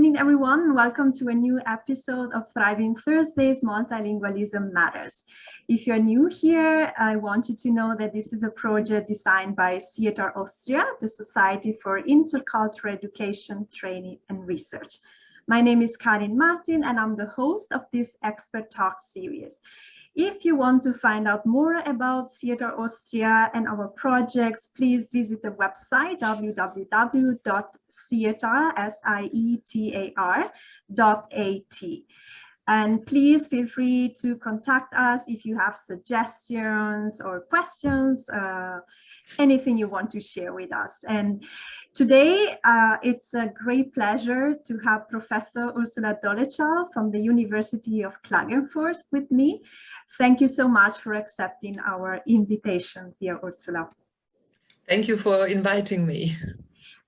evening, everyone. Welcome to a new episode of Thriving Thursdays, Multilingualism Matters. If you're new here, I want you to know that this is a project designed by SIETAR Austria, the Society for Intercultural Education, Training and Research. My name is Karin and I'm the host of this expert talk series. If you want to find out more about SIETAR Austria and our projects, please visit the website www.sietar.at. And please feel free to contact us if you have suggestions or questions, anything you want to share with us. And today, it's a great pleasure to have Professor Ursula Doleschal from the University of Klagenfurt with me. Thank you so much for accepting our invitation, dear Ursula. Thank you for inviting me.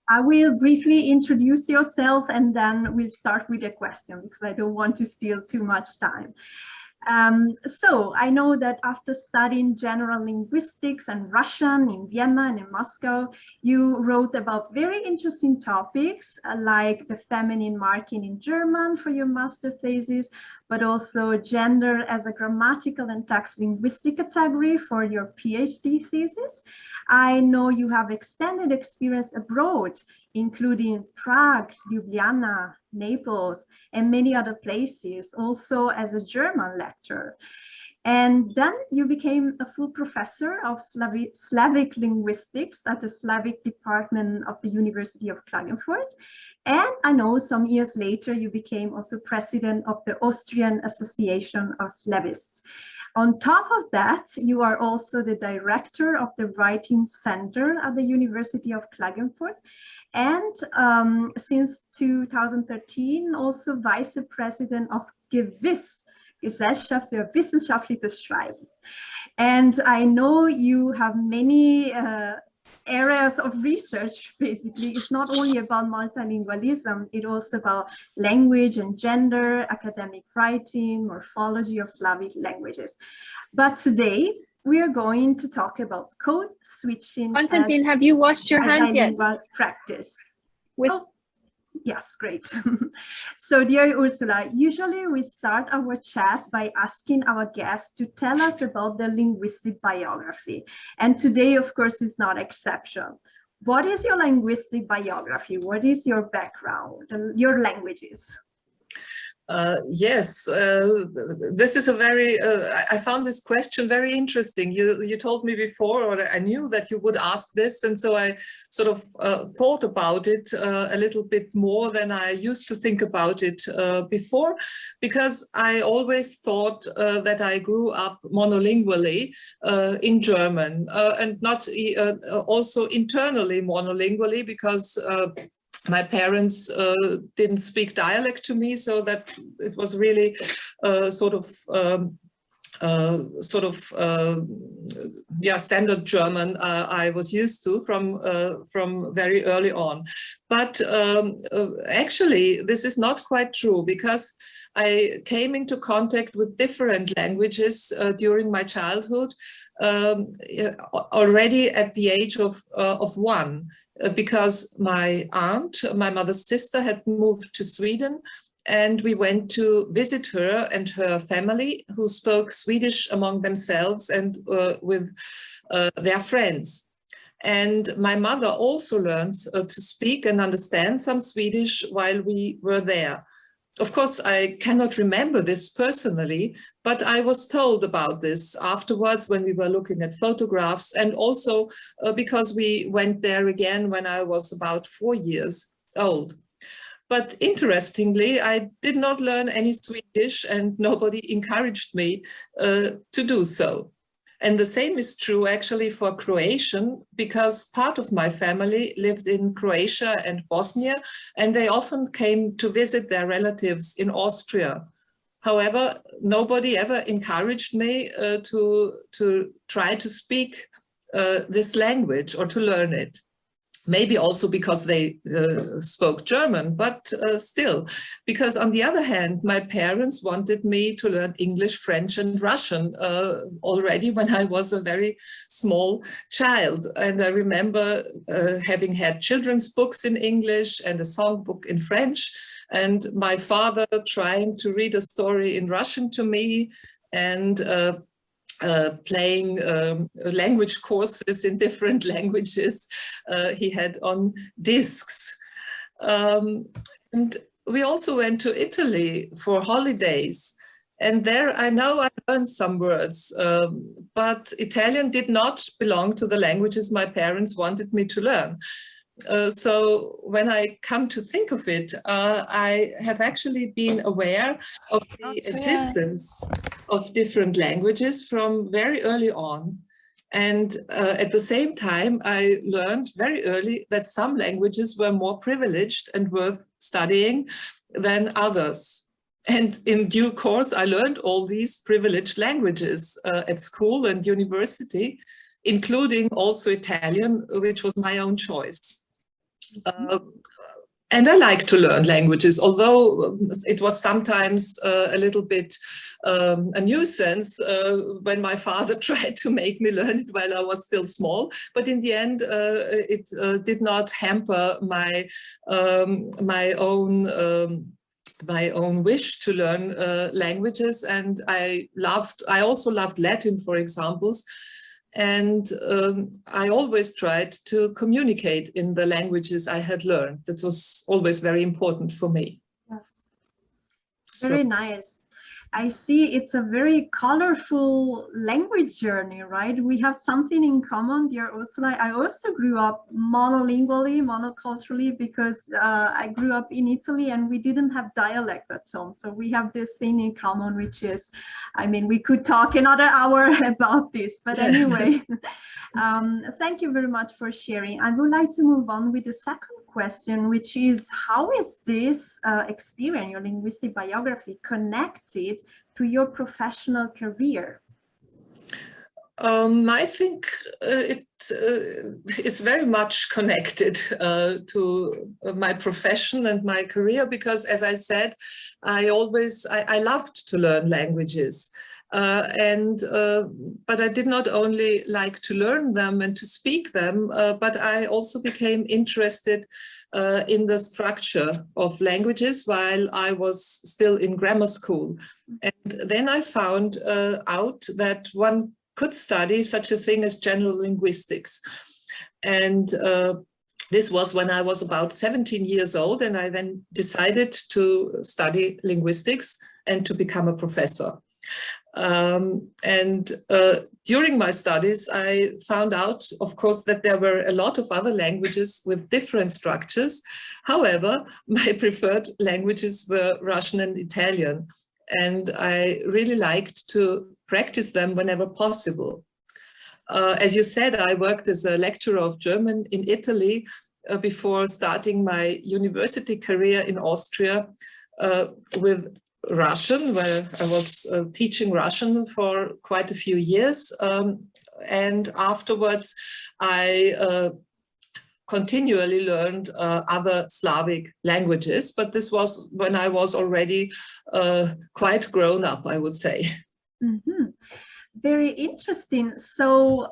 I will briefly introduce yourself and then we'll start with a question because I don't want to steal too much time. So I know that after studying general linguistics and Russian in Vienna and in Moscow, you wrote about very interesting topics like the feminine marking in German for your master thesis, but also gender as a grammatical and text linguistic category for your PhD thesis. I know you have extended experience abroad, including Prague, Ljubljana, Naples, and many other places, also as a German lecturer. And then you became a full professor of Slavic linguistics at the Slavic department of the University of Klagenfurt. And I know some years later, you became also president of the Austrian Association of Slavists. On top of that, you are also the director of the Writing Center at the University of Klagenfurt. And since 2013, also vice president of GEWISS, Gesellschaft für wissenschaftliches Schreiben. And I know you have many areas of research, basically. It's not only about multilingualism, it's also about language and gender, academic writing, morphology of Slavic languages. But today, we are going to talk about code switching. Konstantin, have you washed your hands yet? Practice. Yes, great. So, dear Ursula, usually we start our chat by asking our guests to tell us about their linguistic biography. And today, of course, is not exception. What is your linguistic biography? What is your background, your languages? Yes, this is a very, I found this question very interesting. You told me before, or I knew that you would ask this, and so I sort of thought about it a little bit more than I used to think about it before, because I always thought that I grew up monolingually in German, and not also internally monolingually, because my parents didn't speak dialect to me, so that it was really standard German I was used to from very early on. But actually, this is not quite true, because I came into contact with different languages during my childhood, already at the age of 1, because my aunt, my mother's sister, had moved to Sweden, and we went to visit her and her family, who spoke Swedish among themselves and with their friends. And my mother also learned to speak and understand some Swedish while we were there. Of course, I cannot remember this personally, but I was told about this afterwards when we were looking at photographs, and also because we went there again when I was about 4 years old. But interestingly, I did not learn any Swedish, and nobody encouraged me to do so. And the same is true actually for Croatian, because part of my family lived in Croatia and Bosnia, and they often came to visit their relatives in Austria. However, nobody ever encouraged me to try to speak this language or to learn it. Maybe also because they spoke German, but still, because on the other hand, my parents wanted me to learn English, French and Russian already when I was a very small child. And I remember having had children's books in English and a songbook in French. and my father trying to read a story in Russian to me, and playing language courses in different languages he had on discs. And we also went to Italy for holidays. And there I know I learned some words, but Italian did not belong to the languages my parents wanted me to learn. So when I come to think of it, I have actually been aware of the existence of different languages from very early on. And at the same time, I learned very early that some languages were more privileged and worth studying than others. And in due course, I learned all these privileged languages at school and university, including also Italian, which was my own choice. And I like to learn languages, although it was sometimes a little bit a nuisance when my father tried to make me learn it while I was still small. But in the end, it did not hamper my my own wish to learn languages. And I also loved Latin, for example. And I always tried to communicate in the languages I had learned. That was always very important for me. Yes, very nice. I see it's a very colorful language journey, right? We have something in common, dear Ursula. I also grew up monolingually, monoculturally, because I grew up in Italy and we didn't have dialect at home. So we have this thing in common, which is, I mean, we could talk another hour about this, but anyway, thank you very much for sharing. I would like to move on with the second question, which is, how is this experience, your linguistic biography, connected to your professional career? I think it is very much connected to my profession and my career, because, as I said, I loved to learn languages. But I did not only like to learn them and to speak them, but I also became interested in the structure of languages while I was still in grammar school. And then I found out that one could study such a thing as general linguistics. And this was when I was about 17 years old, and I then decided to study linguistics and to become a professor. During my studies, I found out, of course, that there were a lot of other languages with different structures. However, my preferred languages were Russian and Italian, and I really liked to practice them whenever possible. As you said, I worked as a lecturer of German in Italy before starting my university career in Austria with Russian, where I was teaching Russian for quite a few years. And afterwards, I continually learned other Slavic languages, but this was when I was already quite grown up, I would say. Mm-hmm. Very interesting. So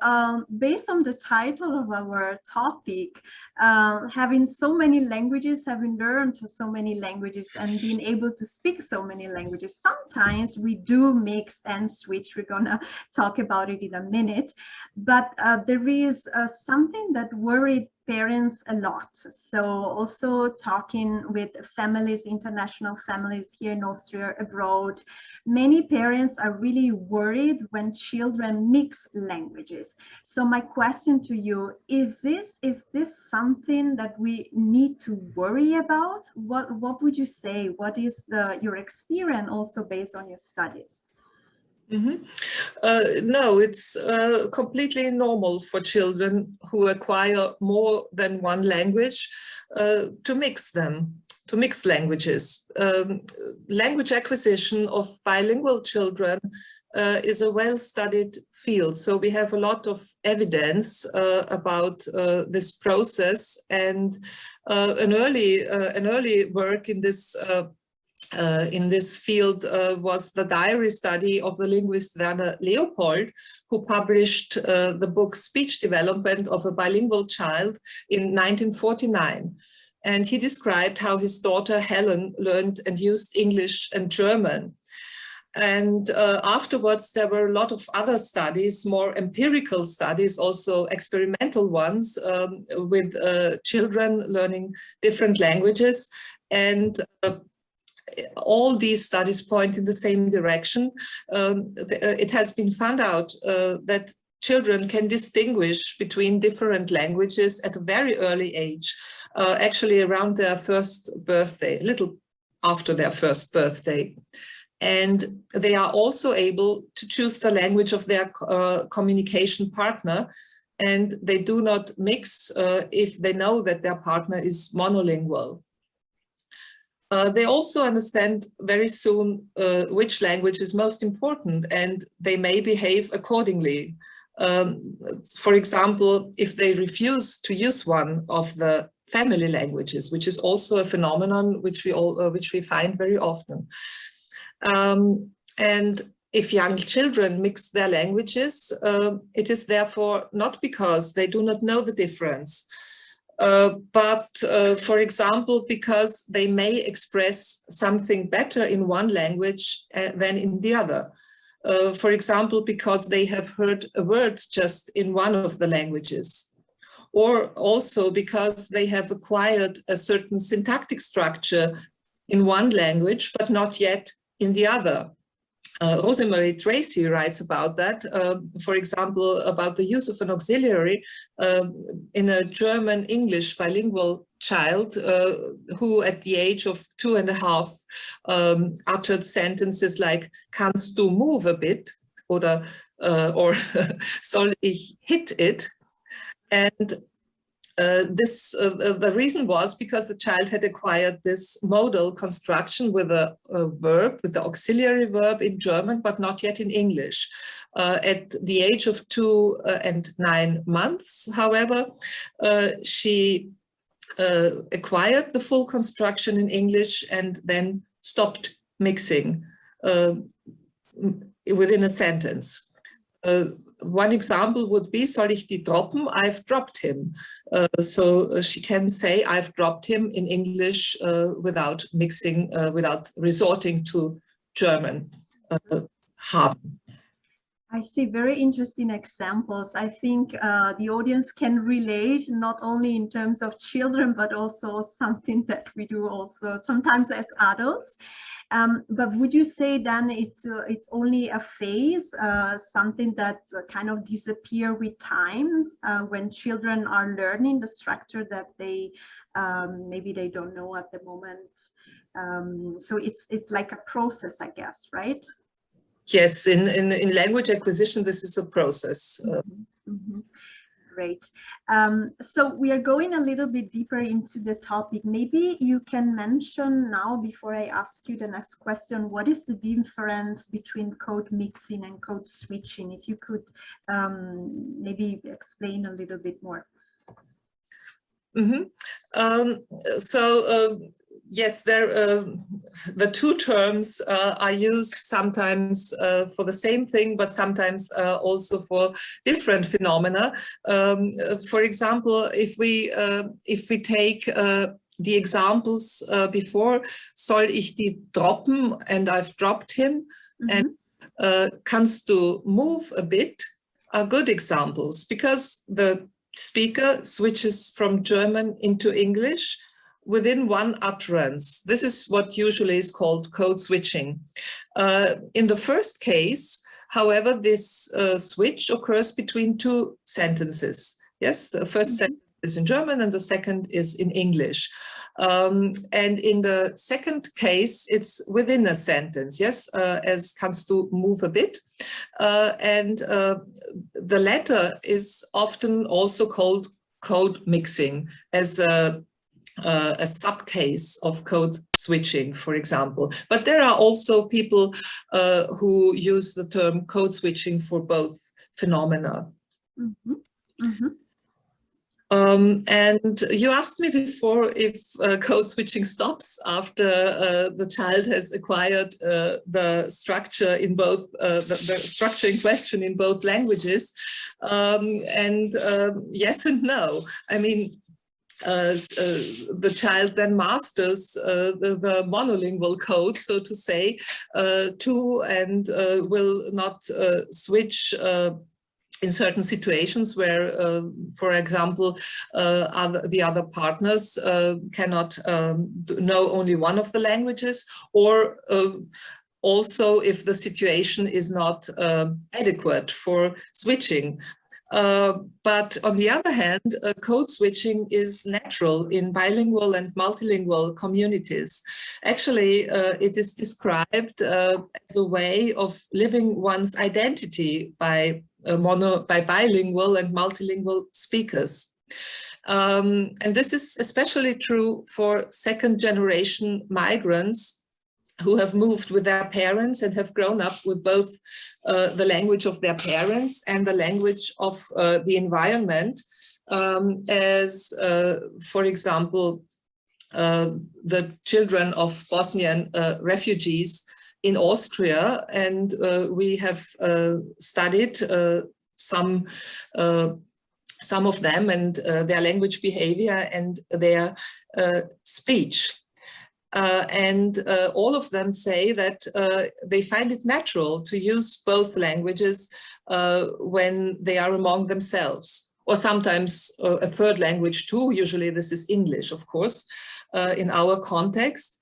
based on the title of our topic, having so many languages, having learned so many languages and being able to speak so many languages, sometimes we do mix and switch. We're gonna talk about it in a minute, but there is something that worried parents a lot. So also talking with families, international families here in Austria, abroad, many parents are really worried when children mix languages. So my question to you, is this something that we need to worry about? What would you say? What is your experience also based on your studies? Mm-hmm. No, it's completely normal for children who acquire more than one language to mix languages. Language acquisition of bilingual children is a well-studied field. So we have a lot of evidence about this process, and an early work in this field was the diary study of the linguist Werner Leopold, who published the book Speech Development of a Bilingual Child in 1949. And he described how his daughter Helen learned and used English and German. And afterwards, there were a lot of other studies, more empirical studies, also experimental ones with children learning different languages. And all these studies point in the same direction. It has been found out that children can distinguish between different languages at a very early age, actually around their first birthday, a little after their first birthday. And they are also able to choose the language of their communication partner, and they do not mix if they know that their partner is monolingual. They also understand very soon which language is most important, and they may behave accordingly. For example, if they refuse to use one of the family languages, which is also a phenomenon which we find very often. And if young children mix their languages, it is therefore not because they do not know the difference, but for example, because they may express something better in one language than in the other. For example, because they have heard a word just in one of the languages, or also because they have acquired a certain syntactic structure in one language, but not yet in the other. Rosemarie Tracy writes about that, for example, about the use of an auxiliary in a German-English bilingual child who at the age of 2.5 uttered sentences like, kannst du move a bit? Or soll ich hit it? And the reason was because the child had acquired this modal construction with a verb, with the auxiliary verb in German, but not yet in English. At the age of 2 and 9 months, however, she acquired the full construction in English and then stopped mixing within a sentence. One example would be, soll ich die droppen? I've dropped him. So she can say, I've dropped him in English without mixing, without resorting to German. Haben. I see very interesting examples. I think the audience can relate, not only in terms of children, but also something that we do also sometimes as adults. But would you say then it's only a phase, something that kind of disappear with time when children are learning the structure that they maybe they don't know at the moment? So it's like a process, I guess, right? Yes, in language acquisition, this is a process. Great. So we are going a little bit deeper into the topic. Maybe you can mention now, before I ask you the next question, what is the difference between code mixing and code switching? If you could maybe explain a little bit more. Yes, the two terms are used sometimes for the same thing, but sometimes also for different phenomena. For example, if we take the examples before, soll ich die droppen, and I've dropped him, and kannst du move a bit, are good examples because the speaker switches from German into English within one utterance. This is what usually is called code switching. In the first case, however, this switch occurs between two sentences. Yes, the first sentence is in German and the second is in English. And in the second case, it's within a sentence, yes, as kannst du move a bit. And the latter is often also called code mixing as a subcase of code switching, for example. But there are also people who use the term code switching for both phenomena. And you asked me before if code switching stops after the child has acquired the structure in both, the structure in question in both languages. Yes and no. I mean, the child then masters the monolingual code, so to say, and will not switch in certain situations where, for example, the other partners cannot know only one of the languages, or also if the situation is not adequate for switching. But on the other hand, code switching is natural in bilingual and multilingual communities. Actually, it is described as a way of living one's identity by bilingual and multilingual speakers. And this is especially true for second-generation migrants who have moved with their parents and have grown up with both the language of their parents and the language of the environment, as, for example, the children of Bosnian refugees in Austria. And we have studied some of them and their language behavior and their speech. And all of them say that they find it natural to use both languages when they are among themselves, or sometimes a third language too. Usually this is English, of course, in our context.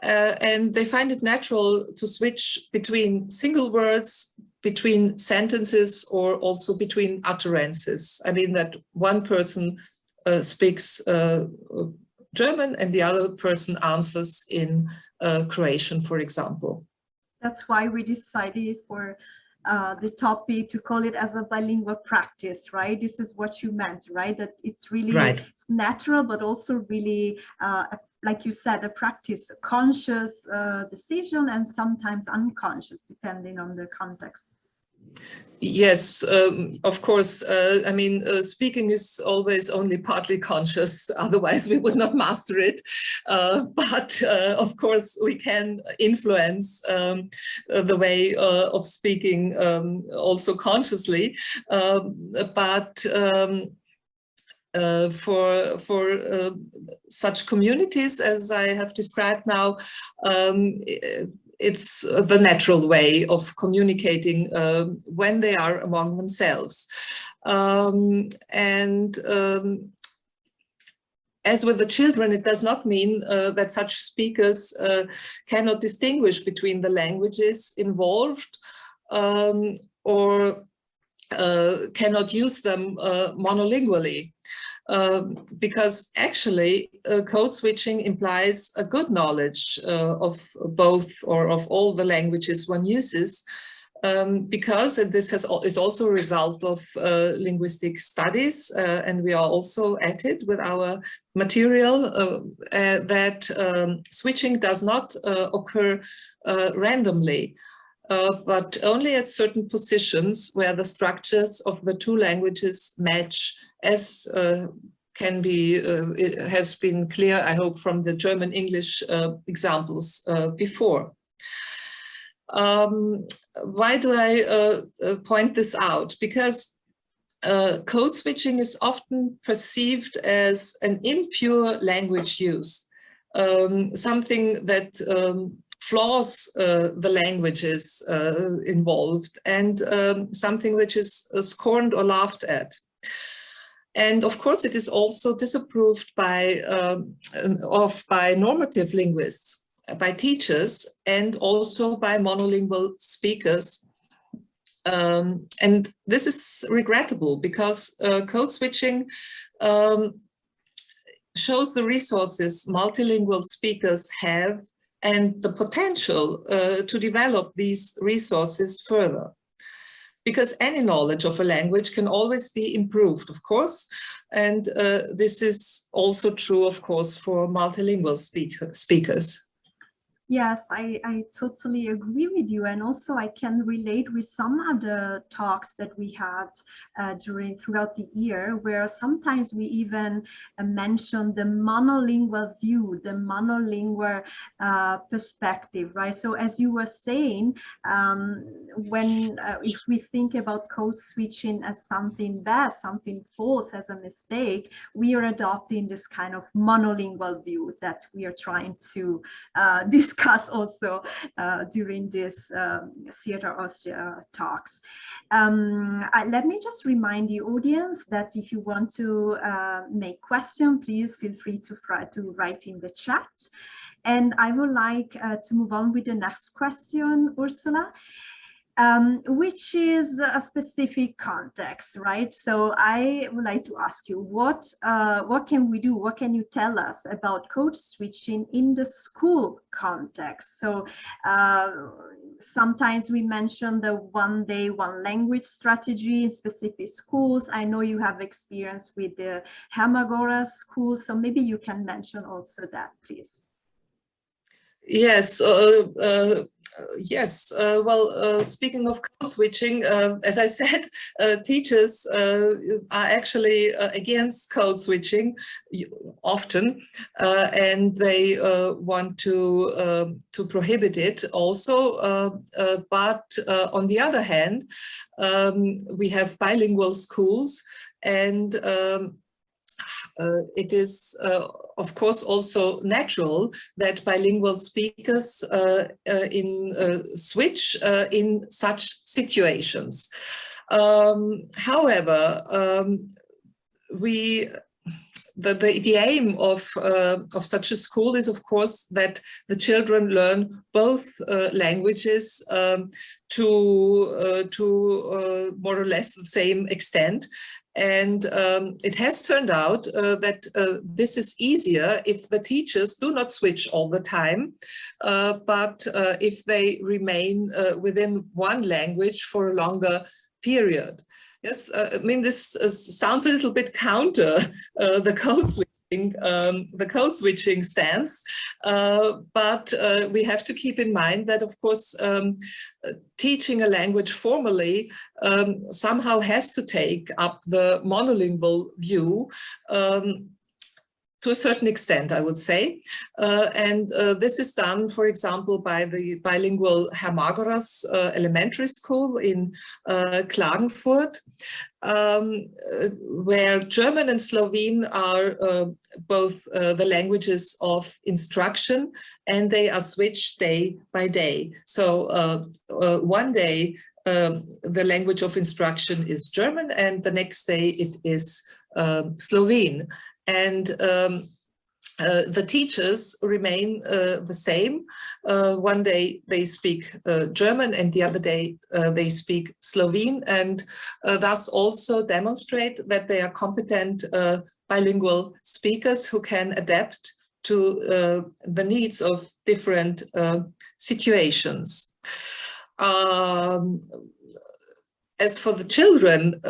And they find it natural to switch between single words, between sentences, or also between utterances. I mean that one person speaks German and the other person answers in Croatian, for example. That's why we decided for the topic to call it as a bilingual practice, right? This is what you meant, right? That it's really it's natural, but also really, like you said, a practice, a conscious decision, and sometimes unconscious, depending on the context. Yes, of course. I mean, speaking is always only partly conscious, otherwise we would not master it. But of course, we can influence the way of speaking also consciously. But for such communities as I have described now, it's the natural way of communicating when they are among themselves. As with the children, it does not mean that such speakers cannot distinguish between the languages involved or cannot use them monolingually. Because actually code switching implies a good knowledge of both or of all the languages one uses, because, and this is also a result of linguistic studies, and we are also at it with our material, that switching does not occur randomly, but only at certain positions where the structures of the two languages match, as can be, it has been clear, I hope, from the German-English examples before. Why do I point this out? Because code switching is often perceived as an impure language use, something that flaws the languages involved, and something which is scorned or laughed at. And of course, it is also disapproved by normative linguists, by teachers, and also by monolingual speakers. And this is regrettable, because code switching shows the resources multilingual speakers have and the potential to develop these resources further. Because any knowledge of a language can always be improved, of course, and this is also true, of course, for multilingual speakers. Yes, I totally agree with you. And also I can relate with some other talks that we had throughout the year, where sometimes we even mention the monolingual view, the monolingual perspective, right? So as you were saying, when if we think about code switching as something bad, something false, as a mistake, we are adopting this kind of monolingual view that we are trying to discuss also during this SIETAR Austria talks. Let me just remind the audience that if you want to make questions, please feel free to write in the chat. And I would like to move on with the next question, Ursula. Which is a specific context, right? So I would like to ask you, what can we do? What can you tell us about code switching in the school context? So sometimes we mention the one day, one language strategy in specific schools. I know you have experience with the Hermagora school, so maybe you can mention also that, please. Yes, yes. Well, speaking of code switching, as I said, teachers are actually against code switching often, and they want to prohibit it also. But on the other hand, we have bilingual schools, and it is, of course, also natural that bilingual speakers switch in such situations. However, the aim of such a school is, of course, that the children learn both languages to more or less the same extent. And it has turned out that this is easier if the teachers do not switch all the time, but if they remain within one language for a longer period. Yes, I mean, this sounds a little bit counter the code switching stance, but we have to keep in mind that, of course, teaching a language formally somehow has to take up the monolingual view to a certain extent, I would say. And this is done, for example, by the bilingual Hermagoras elementary school in Klagenfurt, where German and Slovene are both the languages of instruction, and they are switched day by day. So one day the language of instruction is German, and the next day it is Slovene. And the teachers remain the same. One day they speak German, and the other day they speak Slovene, and thus also demonstrate that they are competent bilingual speakers who can adapt to the needs of different situations. As for the children,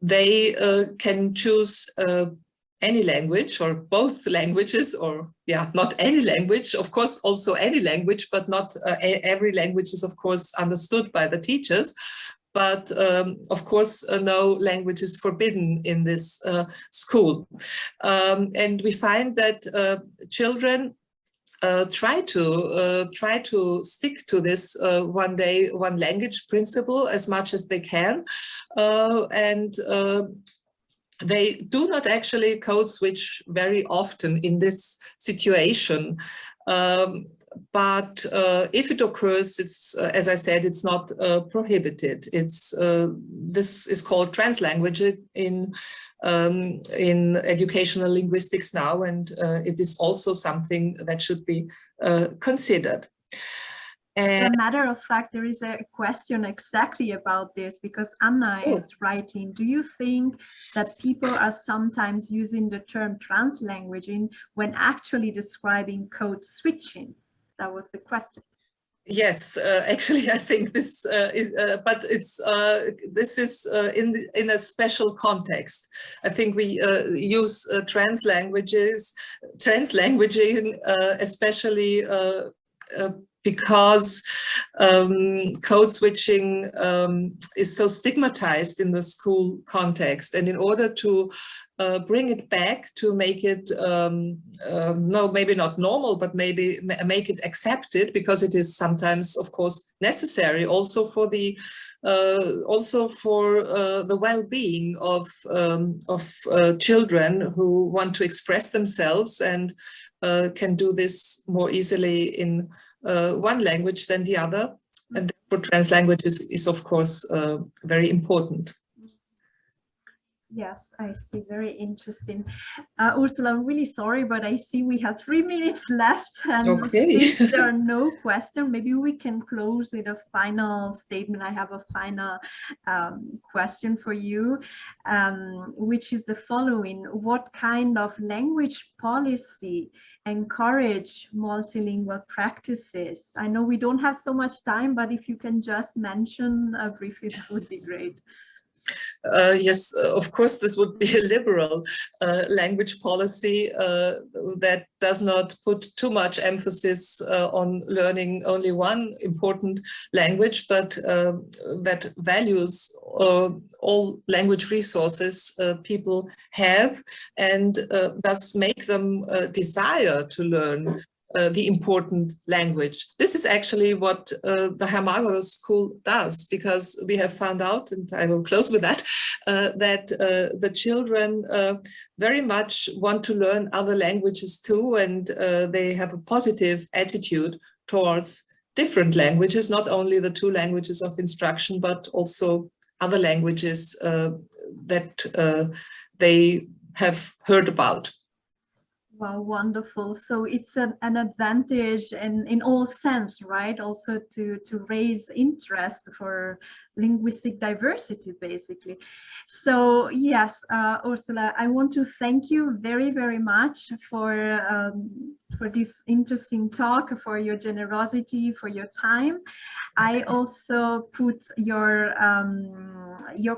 they can choose any language or both languages, or not any language, of course also any language, but not every language is of course understood by the teachers. But of course no language is forbidden in this school. And we find that children try to stick to this one day, one language principle as much as they can. And they do not actually code switch very often in this situation. But if it occurs, it's as I said, it's not prohibited. It's this is called translanguage in educational linguistics now, and it is also something that should be considered. As a matter of fact, there is a question exactly about this, because Anna is writing, do you think that people are sometimes using the term translanguaging when actually describing code switching? That was the question. Yes, actually, I think this is, but it's this is in a special context. I think we use translanguaging, especially because code switching is so stigmatized in the school context, and in order to bring it back, to make it no, maybe not normal, but maybe make it accepted, because it is sometimes, of course, necessary also for the well-being of children who want to express themselves and can do this more easily in one language than the other, and therefore translanguage is of course very important. Yes, I see. Very interesting. Ursula, I'm really sorry, but I see we have 3 minutes left, and okay. Since there are no questions, maybe we can close with a final statement. I have a final question for you, which is the following. What kind of language policy encourage multilingual practices? I know we don't have so much time, but if you can just mention briefly, that would be great. Yes, of course, this would be a liberal language policy that does not put too much emphasis on learning only one important language, but that values all language resources people have, and thus make them desire to learn the important language. This is actually what the Hermagoras School does, because we have found out, and I will close with that, that the children very much want to learn other languages too, and they have a positive attitude towards different languages, not only the 2 languages of instruction, but also other languages that they have heard about. Wow, wonderful. So it's an advantage in all sense, right? Also to raise interest for linguistic diversity, basically. So yes, Ursula, I want to thank you very, very much for this interesting talk, for your generosity, for your time. I also put your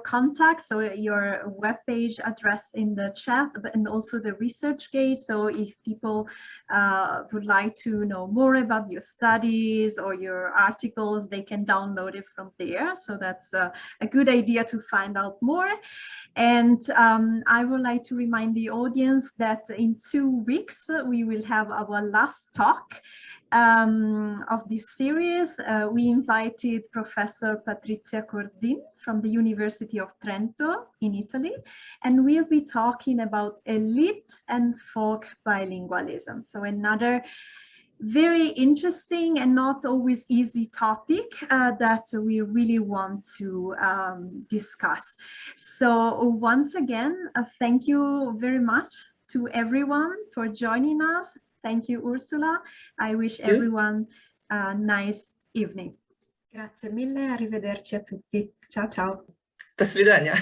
contact, so your webpage address in the chat, and also the ResearchGate. So if people would like to know more about your studies or your articles, they can download it from there. So that's a good idea to find out more. And I would like to remind the audience that in 2 weeks, we will have our last talk of this series. We invited Professor Patrizia Cordin from the University of Trento in Italy, and we'll be talking about elite and folk bilingualism. So another very interesting and not always easy topic that we really want to discuss. So once again, thank you very much to everyone for joining us. Thank you, Ursula. I wish everyone a nice evening. Grazie mille, arrivederci a tutti. Ciao ciao. До свидания.